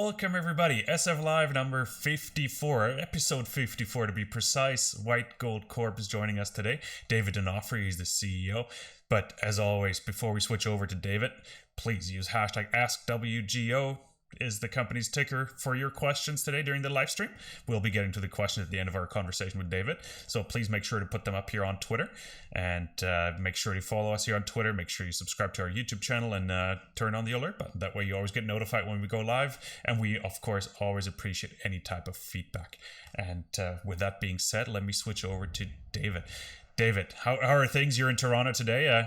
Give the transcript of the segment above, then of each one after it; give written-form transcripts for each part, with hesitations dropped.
Welcome everybody, SF Live number 54, episode 54 to be precise. White Gold Corp is joining us today. David D'Onofrio is the CEO. But as always, before we switch over to David, please use hashtag AskWGO is the company's ticker for your questions today during the live stream. We'll be getting to the questions at the end of our conversation with David, so please make sure to put them up here on Twitter, and make sure to follow us here on Twitter. Make sure you subscribe to our YouTube channel and turn on the alert button. That way you always get notified when we go live, and we of course always appreciate any type of feedback. And with that being said, let me switch over to David. David, how are things? You're in Toronto today.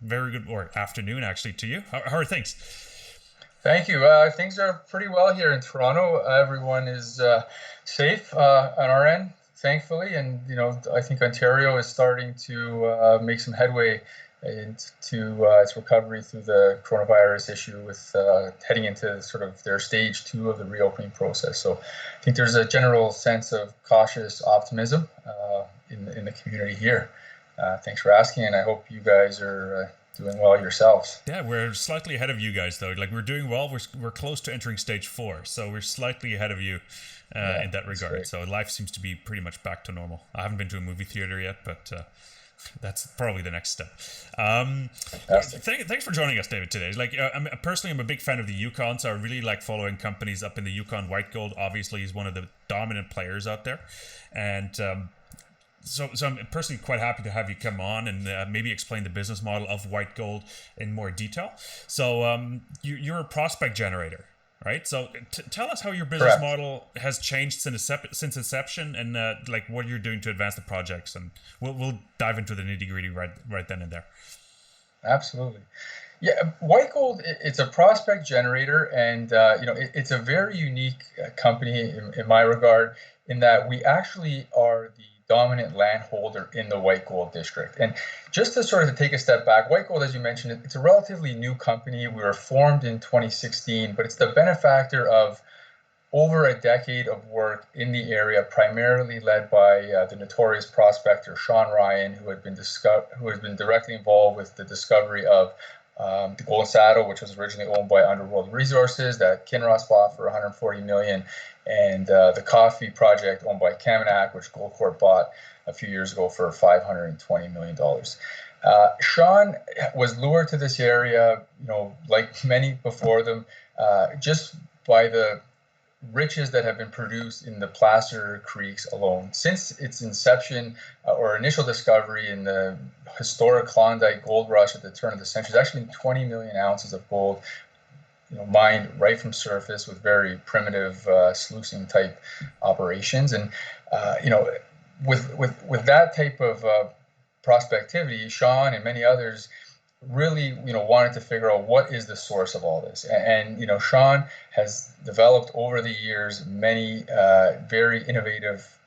Very good, or afternoon actually to you. How are things? Thank you. Things are pretty well here in Toronto. Everyone is safe on our end, thankfully, and I think Ontario is starting to make some headway into its recovery through the coronavirus issue, with heading into sort of their stage 2 of the reopening process. So I think there's a general sense of cautious optimism in the community here. Thanks for asking, and I hope you guys are doing well yourselves. Yeah, we're slightly ahead of you guys though. Like, we're doing well. We're close to entering stage 4, so we're slightly ahead of you in that regard. Great. So life seems to be pretty much back to normal. I haven't been to a movie theater yet, but that's probably the next step. Thanks for joining us, David, today. Like, personally, I'm a big fan of the Yukon, so I really like following companies up in the Yukon. White Gold obviously is one of the dominant players out there, and So I'm personally quite happy to have you come on and maybe explain the business model of White Gold in more detail. So you're a prospect generator, right? So tell us how your business Correct. model has changed since inception, and like what you're doing to advance the projects, and we'll dive into the nitty gritty right then and there. Absolutely. Yeah, White Gold, it's a prospect generator, and it's a very unique company in my regard, in that we actually are the dominant landholder in the White Gold district. And just to sort of take a step back, White Gold, as you mentioned, it's a relatively new company. We were formed in 2016, but it's the benefactor of over a decade of work in the area, primarily led by the notorious prospector Sean Ryan, who has been directly involved with the discovery of the Golden Saddle, which was originally owned by Underworld Resources, that Kinross bought for $140 million, and the coffee project owned by Kaminak, which Gold Corp bought a few years ago for $520 million. Sean was lured to this area, like many before them, just by the riches that have been produced in the Placer Creeks alone. Since its inception or initial discovery in the historic Klondike gold rush at the turn of the century, there's actually been 20 million ounces of gold mined right from surface with very primitive sluicing type operations. And with that type of prospectivity, Sean and many others really wanted to figure out what is the source of all this. And Sean has developed over the years many very innovative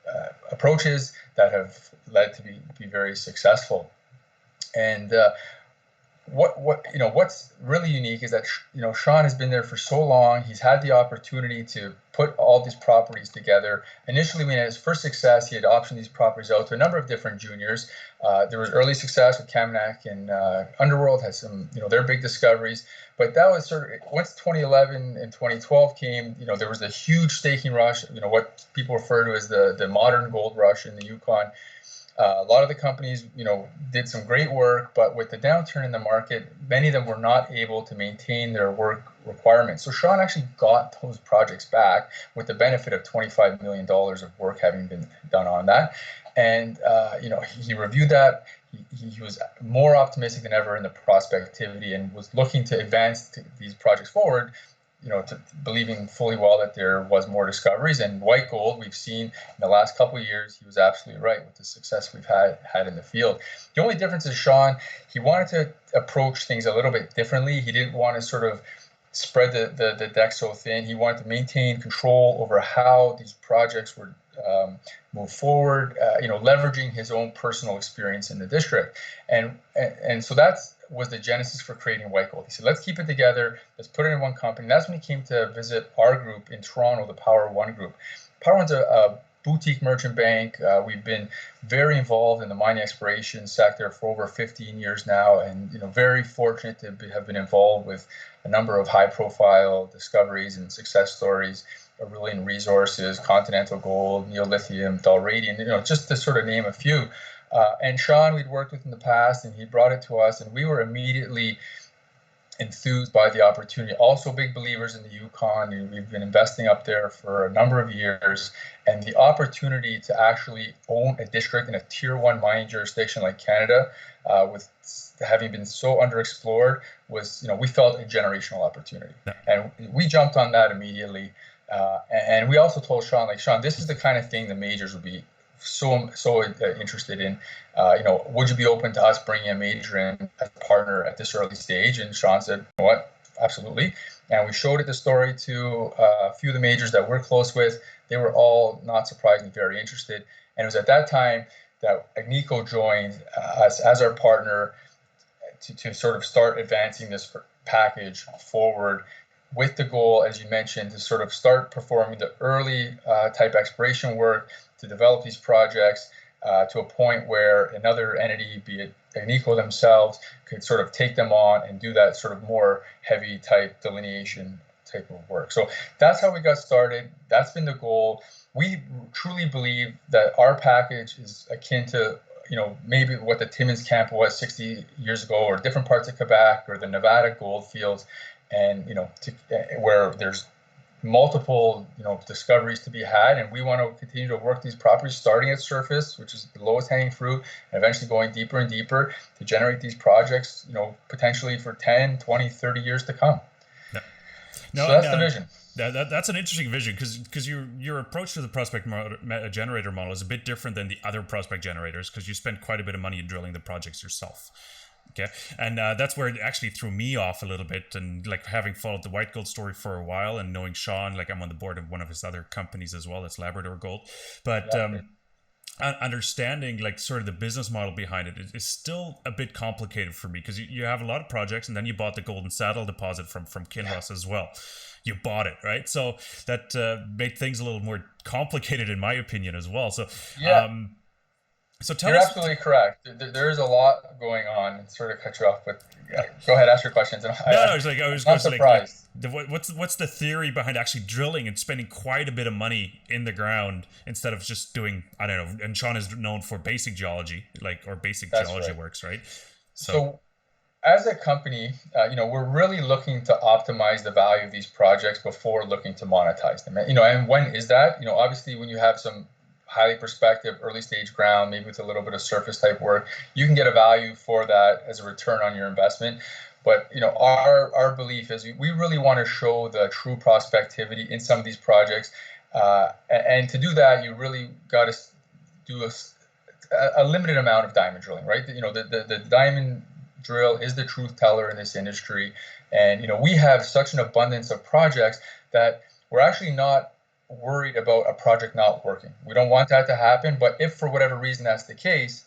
approaches that have led to be very successful. And what's really unique is that Sean has been there for so long. He's had the opportunity to put all these properties together. Initially, when he had his first success, he had optioned these properties out to a number of different juniors. There was early success with Kaminak, and Underworld had some their big discoveries. But that was sort of, once 2011 and 2012 came, there was a huge staking rush. What people refer to as the modern gold rush in the Yukon. A lot of the companies, did some great work, but with the downturn in the market, many of them were not able to maintain their work requirements. So Sean actually got those projects back with the benefit of $25 million of work having been done on that. And, he reviewed that. He was more optimistic than ever in the prospectivity, and was looking to advance these projects forward, to believing fully well that there was more discoveries. And White Gold, we've seen in the last couple of years, he was absolutely right with the success we've had in the field. The only difference is Sean, he wanted to approach things a little bit differently. He didn't want to sort of spread the deck so thin. He wanted to maintain control over how these projects were move forward, leveraging his own personal experience in the district. And so that's was the genesis for creating White Gold. He said, let's keep it together. Let's put it in one company. And that's when he came to visit our group in Toronto, the Power One Group. Power One's a boutique merchant bank. We've been very involved in the mining exploration sector for over 15 years now, and very fortunate to have been involved with a number of high-profile discoveries and success stories. Aurelian Resources, Continental Gold, Neolithium, Dalradian, just to sort of name a few. And Sean, we'd worked with in the past, and he brought it to us, and we were immediately enthused by the opportunity. Also big believers in the Yukon. We've been investing up there for a number of years, and the opportunity to actually own a district in a tier 1 mining jurisdiction like Canada, with having been so underexplored, was, we felt a generational opportunity. Yeah. And we jumped on that immediately. And we also told Sean, Sean, this is the kind of thing the majors would be so interested in. Would you be open to us bringing a major in as a partner at this early stage? And Sean said, you know what, absolutely. And we showed the story to a few of the majors that we're close with. They were all, not surprisingly, very interested. And it was at that time that Agnico joined us as our partner to sort of start advancing this package forward, with the goal, as you mentioned, to sort of start performing the early type exploration work to develop these projects to a point where another entity, be it Agnico themselves, could sort of take them on and do that sort of more heavy type delineation type of work. So that's how we got started. That's been the goal. We truly believe that our package is akin to maybe what the Timmins camp was 60 years ago, or different parts of Quebec, or the Nevada gold fields. And where there's multiple discoveries to be had, and we want to continue to work these properties, starting at surface, which is the lowest hanging fruit, and eventually going deeper and deeper to generate these projects, potentially for 10, 20, 30 years to come. No, so that's the vision. That's an interesting vision, because your approach to the prospect generator model is a bit different than the other prospect generators, because you spend quite a bit of money in drilling the projects yourself. Okay, and that's where it actually threw me off a little bit, and having followed the White Gold story for a while, and knowing Sean, I'm on the board of one of his other companies as well, that's Labrador Gold, but understanding sort of the business model behind it is still a bit complicated for me, because you have a lot of projects, and then you bought the Golden Saddle deposit from Kinross as well. You bought it, right? So that made things a little more complicated in my opinion as well. So yeah. So tell You're us. Absolutely correct. There is a lot going on. And sort of cut you off, but go ahead, ask your questions. I was going to surprised. What's the theory behind actually drilling and spending quite a bit of money in the ground instead of just doing, I don't know, and Sean is known for basic geology, or basic That's geology right. works, right? So as a company, we're really looking to optimize the value of these projects before looking to monetize them. And when is that? Obviously when you have some highly prospective early stage ground, maybe with a little bit of surface type work, you can get a value for that as a return on your investment. But our belief is we really want to show the true prospectivity in some of these projects, and to do that, you really got to do a limited amount of diamond drilling, right? The diamond drill is the truth teller in this industry, and we have such an abundance of projects that we're actually not worried about a project not working. We don't want that to happen, but if for whatever reason that's the case,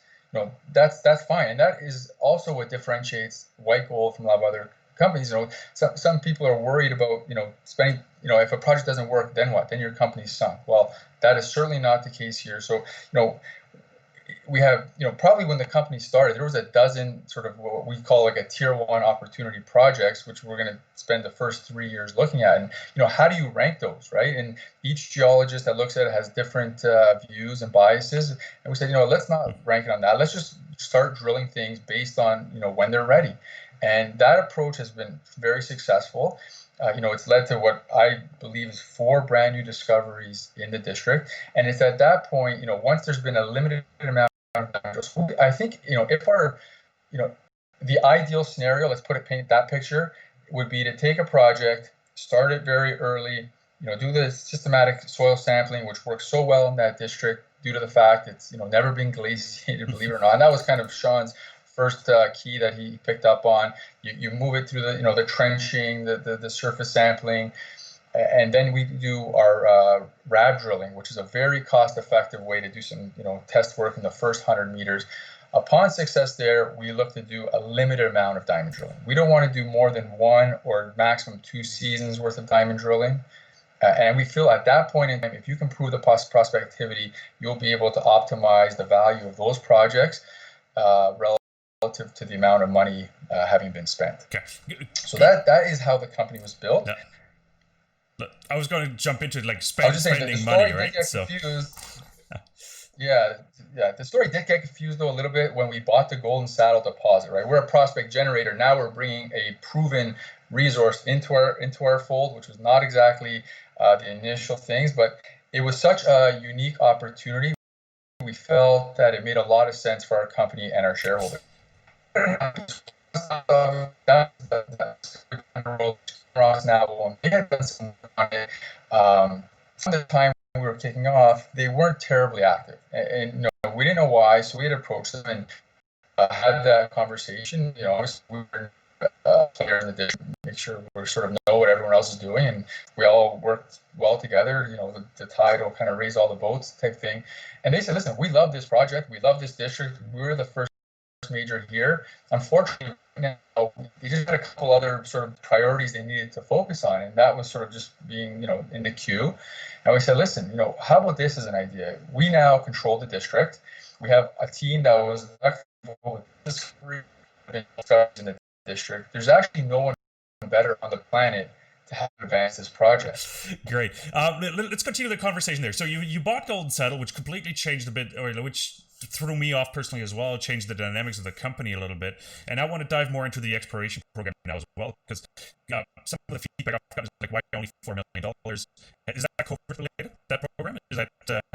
that's fine. And that is also what differentiates White Gold from a lot of other companies. Some people are worried about, spending, if a project doesn't work, then what? Then your company's sunk. Well, that is certainly not the case here. So, we have, probably when the company started, there was a dozen sort of what we call a tier 1 opportunity projects, which we're going to spend the first 3 years looking at. And, how do you rank those, right? And each geologist that looks at it has different views and biases. And we said, let's not rank it on that. Let's just start drilling things based on, when they're ready. And that approach has been very successful. It's led to what I believe is 4 brand new discoveries in the district. And it's at that point, once there's been a limited amount of drills, I think, if our, the ideal scenario, let's paint that picture, would be to take a project, start it very early, do the systematic soil sampling, which works so well in that district due to the fact it's, never been glaciated, believe it or not. And that was kind of Sean's first key that he picked up on. You move it through the the trenching, the surface sampling, and then we do our RAB drilling, which is a very cost-effective way to do some test work in the first 100 meters. Upon success there, we look to do a limited amount of diamond drilling. We don't want to do more than 1 or maximum 2 seasons worth of diamond drilling. And we feel at that point in time, if you can prove the prospectivity, you'll be able to optimize the value of those projects relative to the amount of money having been spent. Okay. So that is how the company was built. Yeah. I was going to jump into like spending money, right? The story did get confused though a little bit when we bought the Golden Saddle deposit, right? We're a prospect generator. Now we're bringing a proven resource into our fold, which was not exactly the initial things, but it was such a unique opportunity. We felt that it made a lot of sense for our company and our shareholders. Now, they had done some on it. From the time we were kicking off, they weren't terribly active, and we didn't know why. So we had approached them and had that conversation. Obviously we were players in the district, make sure we sort of know what everyone else is doing, and we all worked well together. The tide will kind of raise all the boats type thing. And they said, listen, we love this project, we love this district. We were the first major here. Unfortunately, they just had a couple other sort of priorities they needed to focus on, and that was sort of just being in the queue. And we said, listen, how about this as an idea? We now control the district. We have a team that was with discovery in the district. There's actually no one better on the planet to help advance this project. Great. Let's continue the conversation there. So you bought Golden Saddle, which completely changed a bit, or which threw me off personally as well, changed the dynamics of the company a little bit. And I want to dive more into the exploration program now as well, because some of the feedback I've got is like, why only $4 million? Is that COVID related, that program? Has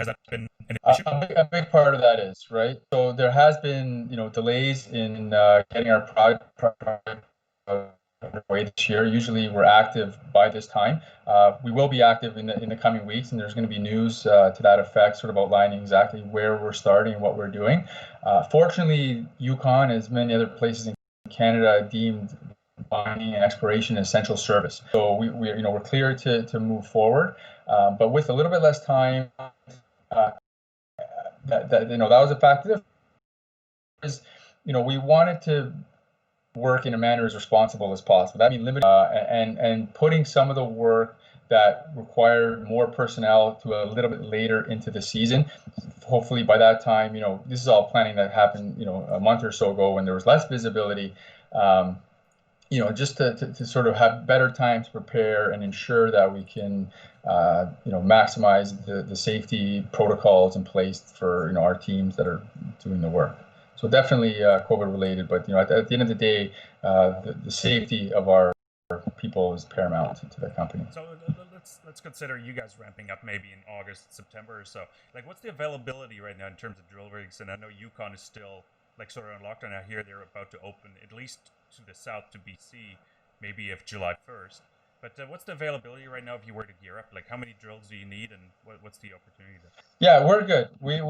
that been an issue? A big part of that is, right? So there has been, delays in getting our project underway this year. Usually we're active by this time. We will be active in the coming weeks, and there's going to be news to that effect, sort of outlining exactly where we're starting and what we're doing. Fortunately, Yukon, as many other places in Canada, deemed mining and exploration an essential service. So we're clear to move forward, but with a little bit less time. That was a factor. We wanted to work in a manner as responsible as possible. That means limiting and putting some of the work that required more personnel to a little bit later into the season. Hopefully by that time, this is all planning that happened, a month or so ago when there was less visibility. Just to sort of have better time to prepare and ensure that we can, maximize the safety protocols in place for, our teams that are doing the work. So definitely COVID related, but at the end of the day, the safety of our people is paramount to the company. So let's consider you guys ramping up maybe in August, September or so. Like, what's the availability right now in terms of drill rigs? And I know Yukon is still like sort of on lockdown. I hear they're about to open at least to the south to BC, maybe if July 1st. But what's the availability right now if you were to gear up? Like, how many drills do you need, and what's the opportunity there? Yeah, we're good. When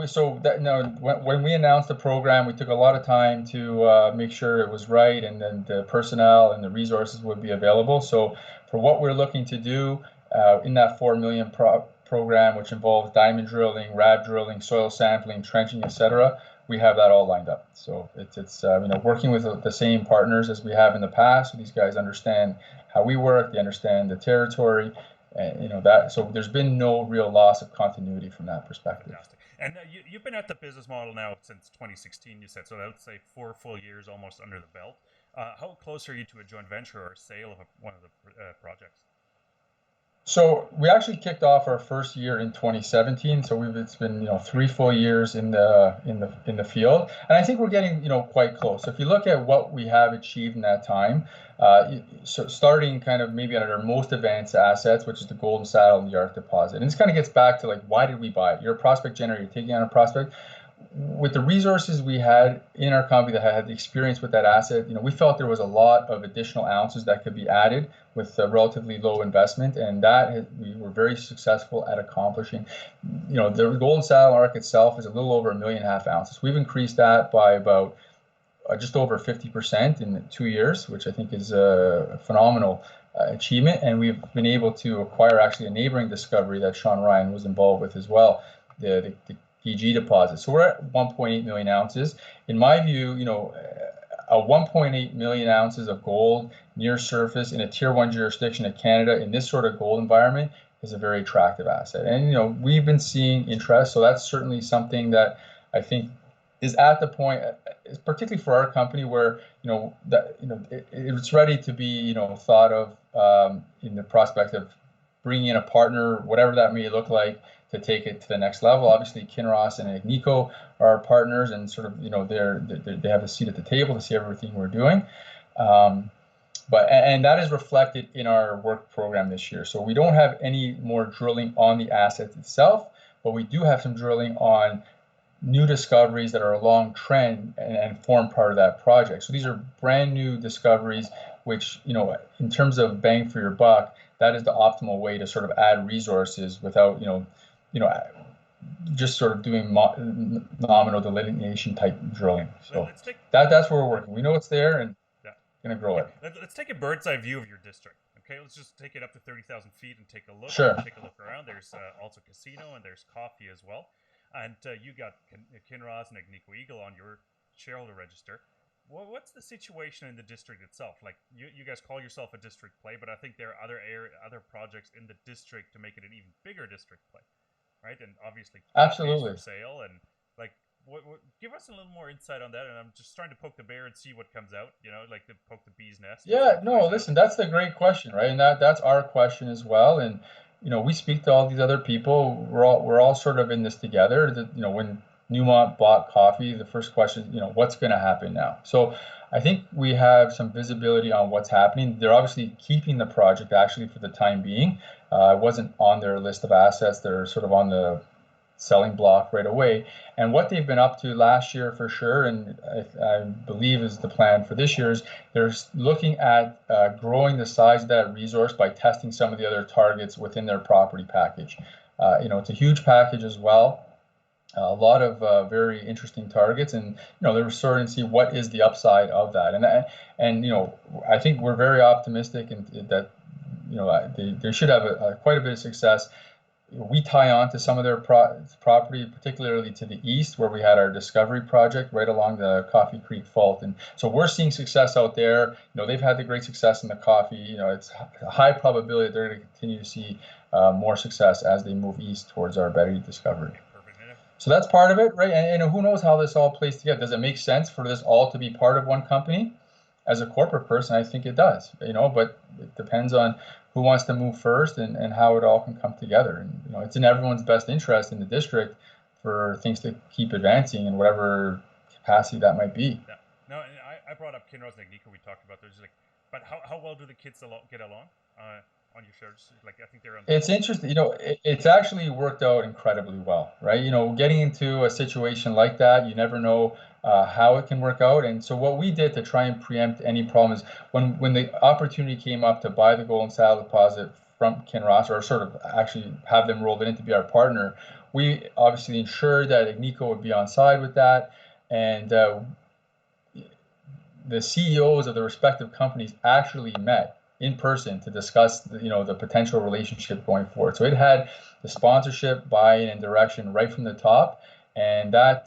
we announced the program, we took a lot of time to make sure it was right, and then the personnel and the resources would be available. So for what we're looking to do in that $4 million program, which involves diamond drilling, rad drilling, soil sampling, trenching, etc., we have that all lined up. So it's working with the same partners as we have in the past. So these guys understand how we work, they understand the territory, and so there's been no real loss of continuity from that perspective. Fantastic. And you've been at the business model now since 2016, you said, so let's say 4 full years almost under the belt. How close are you to a joint venture or a sale of one of the projects? So we actually kicked off our first year in 2017. So it's been 3 full years in the field, and I think we're getting quite close. So if you look at what we have achieved in that time, so starting kind of maybe at our most advanced assets, which is the Golden Saddle and the Arc deposit, and this kind of gets back to like, why did we buy it? You're a prospect generator, you're taking on a prospect. With the resources we had in our company that had the experience with that asset, we felt there was a lot of additional ounces that could be added with a relatively low investment, and that we were very successful at accomplishing. The Golden Saddle Arc itself is a little over 1.5 million ounces. We've increased that by about just over 50% in 2 years, which I think is a phenomenal achievement. And we've been able to acquire actually a neighboring discovery that Sean Ryan was involved with as well, the PG deposit. So we're at 1.8 million ounces. In my view, a 1.8 million ounces of gold near surface in a tier 1 jurisdiction of Canada in this sort of gold environment is a very attractive asset. And we've been seeing interest, so that's certainly something that I think is at the point, particularly for our company, where it's ready to be thought of in the prospect of bringing in a partner, whatever that may look like, to take it to the next level. Obviously, Kinross and Agnico are our partners, and sort of they have a seat at the table to see everything we're doing. And that is reflected in our work program this year. So we don't have any more drilling on the asset itself, but we do have some drilling on new discoveries that are along trend and form part of that project. So these are brand new discoveries, which, in terms of bang for your buck, that is the optimal way to sort of add resources without, just sort of doing nominal delineation type drilling. So that's where we're working. We know it's there, and going to grow it. Let's take a bird's eye view of your district. Okay, let's just take it up to 30,000 feet and take a look. Sure. Take a look around. There's also casino, and there's coffee as well. And you got Kinross and Agnico Eagle on your shareholder register. What's the situation in the district itself? Like, you guys call yourself a district play, but I think there are other projects in the district to make it an even bigger district play, right? And obviously, absolutely, for sale. And like, give us a little more insight on that. And I'm just trying to poke the bear and see what comes out. Like to poke the bee's nest. Yeah, no, listen, that's the great question, right? And that's our question as well. And we speak to all these other people. We're all sort of in this together. When Newmont bought coffee, the first question, what's going to happen now? So I think we have some visibility on what's happening. They're obviously keeping the project actually for the time being. It wasn't on their list of assets. They're sort of on the selling block right away. And what they've been up to last year for sure, and I believe is the plan for this year, is they're looking at growing the size of that resource by testing some of the other targets within their property package. It's a huge package as well. A lot of very interesting targets, and they're starting to see what is the upside of that. And I think we're very optimistic and that they should have quite a bit of success. We tie on to some of their property, particularly to the east, where we had our discovery project right along the Coffee Creek Fault. And so we're seeing success out there. They've had the great success in the coffee. It's a high probability that they're going to continue to see more success as they move east towards our Betty discovery. So that's part of it, right? And who knows how this all plays together? Does it make sense for this all to be part of one company? As a corporate person, I think it does, but it depends on who wants to move first and how it all can come together. And, it's in everyone's best interest in the district for things to keep advancing in whatever capacity that might be. Yeah. No, I brought up Kinross and Agnico. We talked about those. But how well do the kids get along on your shares? Like, I think they're on. It's interesting. It's actually worked out incredibly well, right? Getting into a situation like that, you never know how it can work out. And so what we did to try and preempt any problems, when the opportunity came up to buy the gold and saddle deposit from Kinross, or sort of actually have them rolled in to be our partner, we obviously ensured that Agnico would be on side with that. And the CEOs of the respective companies actually met in person to discuss the potential relationship going forward. So it had the sponsorship, buy-in, and direction right from the top, and that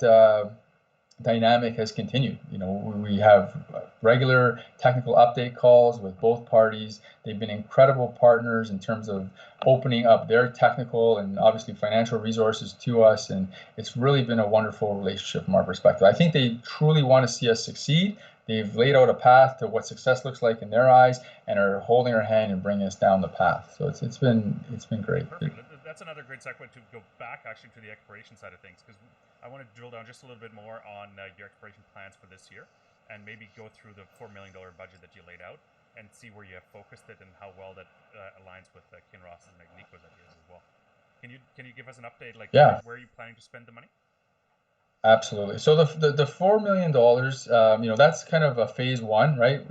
dynamic has continued. We have regular technical update calls with both parties. They've been incredible partners in terms of opening up their technical and obviously financial resources to us, and it's really been a wonderful relationship from our perspective. I think they truly want to see us succeed. They've laid out a path to what success looks like in their eyes, and are holding our hand and bringing us down the path. So it's been great. Perfect. That's another great segue to go back actually to the exploration side of things, because I want to drill down just a little bit more on your exploration plans for this year, and maybe go through the $4 million budget that you laid out and see where you have focused it and how well that aligns with Kinross and Agnico's ideas as well. Can you give us an update, where are you planning to spend the money? Absolutely. So the $4 million, that's kind of a phase one, right?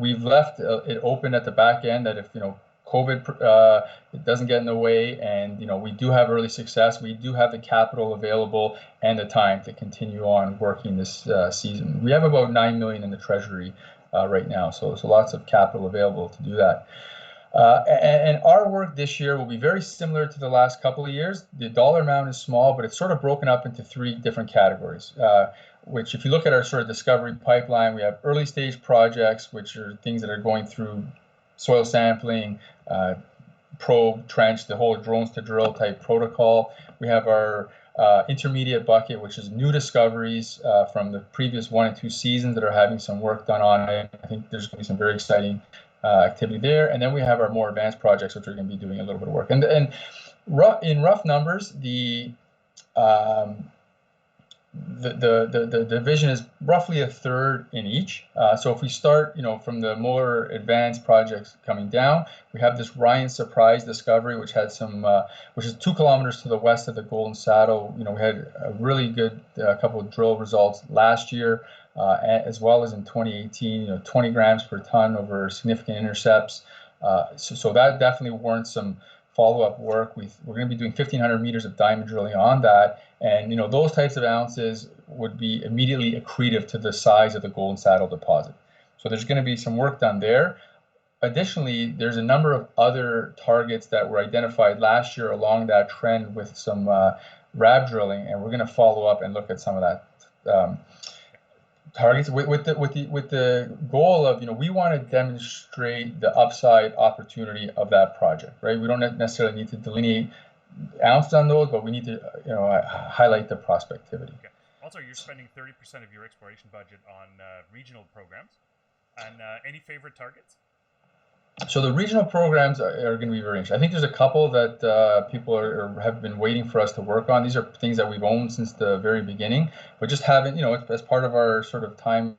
We've left it open at the back end that if COVID it doesn't get in the way, and we do have early success, we do have the capital available and the time to continue on working this season. We have about $9 million in the treasury right now, so there's lots of capital available to do that. And our work this year will be very similar to the last couple of years. The dollar amount is small, but it's sort of broken up into three different categories, which if you look at our sort of discovery pipeline, we have early stage projects, which are things that are going through soil sampling, probe, trench, the whole drones to drill type protocol. We have our intermediate bucket, which is new discoveries from the previous 1 and 2 seasons that are having some work done on it. I think there's going to be some very exciting activity there. And then we have our more advanced projects, which are going to be doing a little bit of work. And in rough numbers, the division is roughly a third in each. So if we start, from the more advanced projects coming down, we have this Ryan Surprise discovery, which had which is 2 kilometers to the west of the Golden Saddle. We had a really good couple of drill results last year, as well as in 2018. 20 grams per ton over significant intercepts. So that definitely warrants some follow-up work. We're going to be doing 1,500 meters of diamond drilling on that, and those types of ounces would be immediately accretive to the size of the Golden Saddle deposit. So there's going to be some work done there. Additionally, there's a number of other targets that were identified last year along that trend with some RAB drilling, and we're going to follow up and look at some of that targets with the goal of we want to demonstrate the upside opportunity of that project, right? We don't necessarily need to delineate ounces on those, but we need to highlight the prospectivity. Okay. Also, you're spending 30% of your exploration budget on regional programs, and any favorite targets? So the regional programs are going to be very interesting. I think there's a couple that people have been waiting for us to work on. These are things that we've owned since the very beginning, but just haven't, as part of our sort of timing,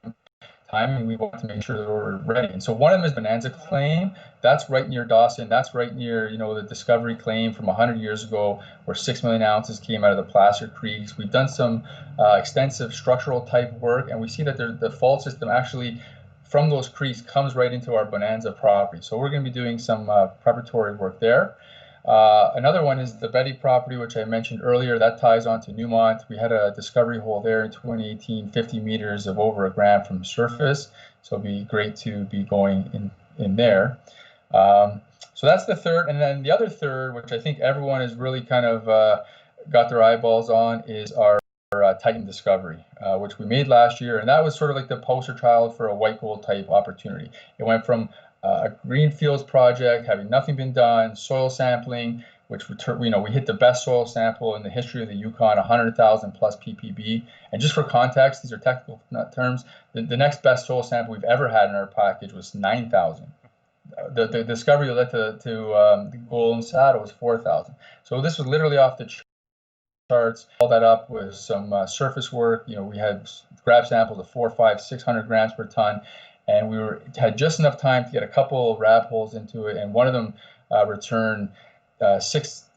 we want to make sure that we're ready. And so one of them is Bonanza Claim. That's right near Dawson. That's right near, the discovery claim from 100 years ago, where 6 million ounces came out of the Placer Creeks. We've done some extensive structural type work, and we see that the fault system actually from those creeks comes right into our Bonanza property. So we're going to be doing some preparatory work there. Another one is the Betty property, which I mentioned earlier. That ties on to Newmont. We had a discovery hole there in 2018, 50 meters of over a gram from surface. So it'd be great to be going in there. So that's the third. And then the other third, which I think everyone has really kind of got their eyeballs on, is our Titan discovery, which we made last year, and that was sort of like the poster child for a white gold type opportunity. It went from a greenfields project, having nothing been done, soil sampling, which we hit the best soil sample in the history of the Yukon, 100,000 plus ppb. And just for context, these are technical terms. The next best soil sample we've ever had in our package was 9,000. The discovery that led to the Golden Saddle was 4,000. So this was literally off the charts. All that up with some surface work. We had grab samples of 400, 500, 600 grams per ton, and we had just enough time to get a couple RAB holes into it, and one of them returned a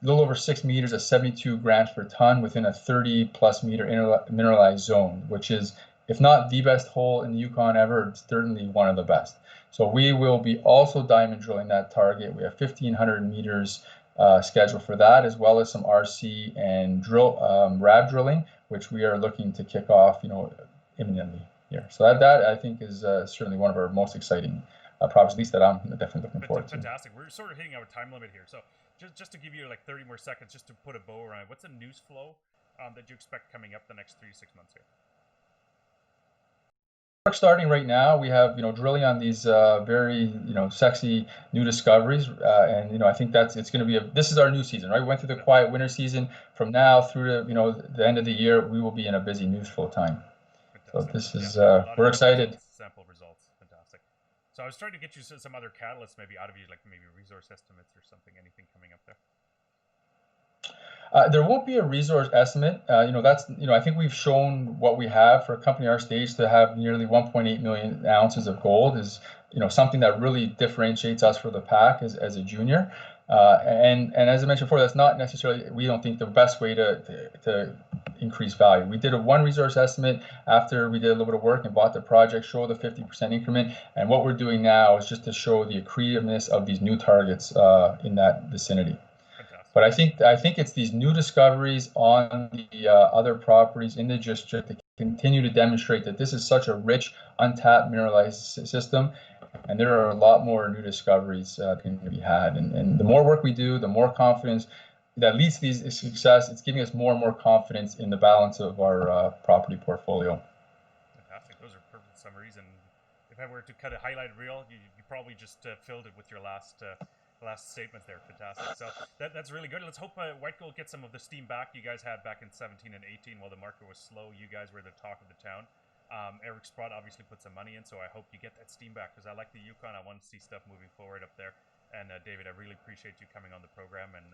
little over 6 meters at 72 grams per ton within a 30 plus meter mineralized zone, which is, if not the best hole in the Yukon ever, it's certainly one of the best. So we will be also diamond drilling that target. We have 1,500 meters scheduled for that, as well as some RC and RAB drilling, which we are looking to kick off, imminently here. So that I think is certainly one of our most exciting projects, at least that I'm definitely looking forward to. Fantastic. We're sort of hitting our time limit here, so just to give you like 30 more seconds, just to put a bow around it, what's the news flow that you expect coming up the next 3 to 6 months here? Starting right now, we have drilling on these very sexy new discoveries, and I think it's going to be this is our new season, right? We went through the quiet winter season. From now through to the end of the year, we will be in a busy news flow time. Fantastic. So this is we're excited. Sample results, fantastic. So I was trying to get you some other catalysts maybe out of you, like maybe resource estimates or something. Anything coming up there? There won't be a resource estimate. I think we've shown what we have for a company our stage to have nearly 1.8 million ounces of gold is, something that really differentiates us for the pack as a junior. And as I mentioned before, that's not necessarily, we don't think, the best way to increase value. We did one resource estimate after we did a little bit of work and bought the project, show the 50% increment. And what we're doing now is just to show the accretiveness of these new targets in that vicinity. But I think it's these new discoveries on the other properties in the district that continue to demonstrate that this is such a rich, untapped mineralized system, and there are a lot more new discoveries can be had. And the more work we do, the more confidence that leads to these success. It's giving us more and more confidence in the balance of our property portfolio. Fantastic. Those are perfect summaries. And if I were to cut a highlight reel, you probably just filled it with your last last statement there. Fantastic. So that's really good. Let's hope White Gold gets some of the steam back you guys had back in 17 and 18 while the market was slow. You guys were the talk of the town. Eric Sprott obviously put some money in, so I hope you get that steam back because I like the Yukon. I want to see stuff moving forward up there. And David, I really appreciate you coming on the program and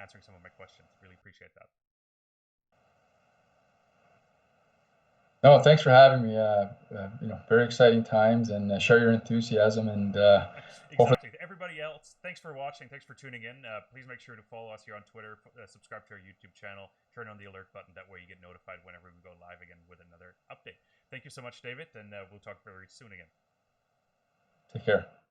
answering some of my questions. Really appreciate that. No, thanks for having me. Very exciting times, and share your enthusiasm. And exactly. Everybody else, thanks for watching. Thanks for tuning in. Please make sure to follow us here on Twitter. Subscribe to our YouTube channel. Turn on the alert button. That way you get notified whenever we go live again with another update. Thank you so much, David, and we'll talk very soon again. Take care.